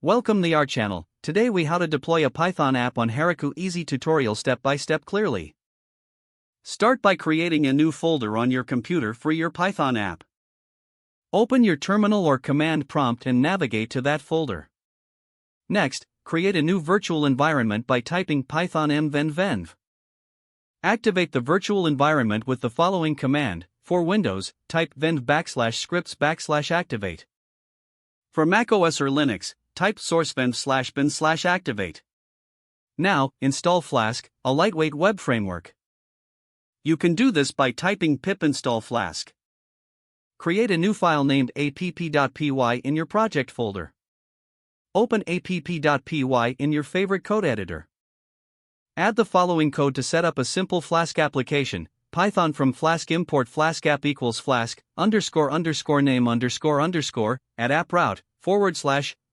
Welcome to our channel. Today we how to deploy a Python app on Heroku. Easy tutorial step by step clearly. Start by creating a new folder on your computer for your Python app. Open your terminal or command prompt and navigate to that folder. Next, create a new virtual environment by typing python mvenv. Activate the virtual environment with the following command. For Windows, type venv /scripts/activate. For macOS or Linux, type sourcevenv/bin/activate. Now, install Flask, a lightweight web framework. You can do this by typing pip install Flask. Create a new file named app.py in your project folder. Open app.py in your favorite code editor. Add the following code to set up a simple Flask application. Python from Flask import Flask app equals Flask __name __, add app route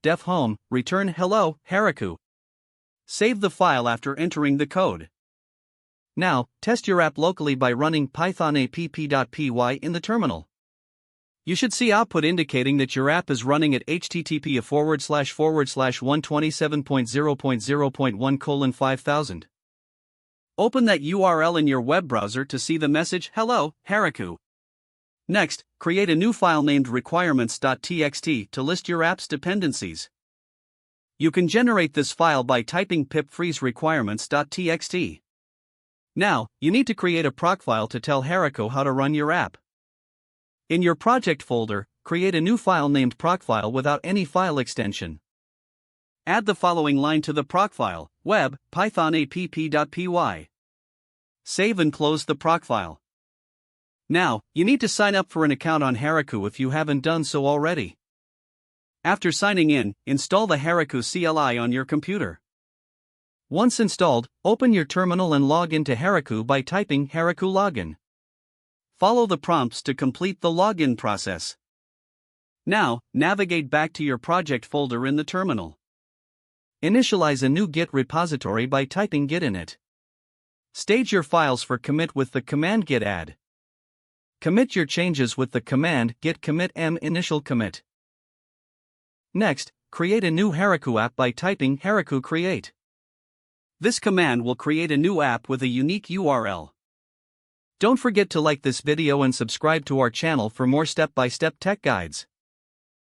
/def home, return hello, Heroku. Save the file after entering the code. Now, test your app locally by running python app.py in the terminal. You should see output indicating that your app is running at http://127.0.0.1:5000. Open that URL in your web browser to see the message, Hello, Heroku. Next, create a new file named requirements.txt to list your app's dependencies. You can generate this file by typing pip freeze requirements.txt. Now, you need to create a procfile to tell Heroku how to run your app. In your project folder, create a new file named procfile without any file extension. Add the following line to the procfile, web, python app.py. Save and close the procfile. Now, you need to sign up for an account on Heroku if you haven't done so already. After signing in, install the Heroku CLI on your computer. Once installed, open your terminal and log into Heroku by typing Heroku login. Follow the prompts to complete the login process. Now, navigate back to your project folder in the terminal. Initialize a new Git repository by typing Git in it. Stage your files for commit with the command git add. Commit your changes with the command git commit m initial commit. Next, create a new Heroku app by typing Heroku create. This command will create a new app with a unique URL. Don't forget to like this video and subscribe to our channel for more step-by-step tech guides.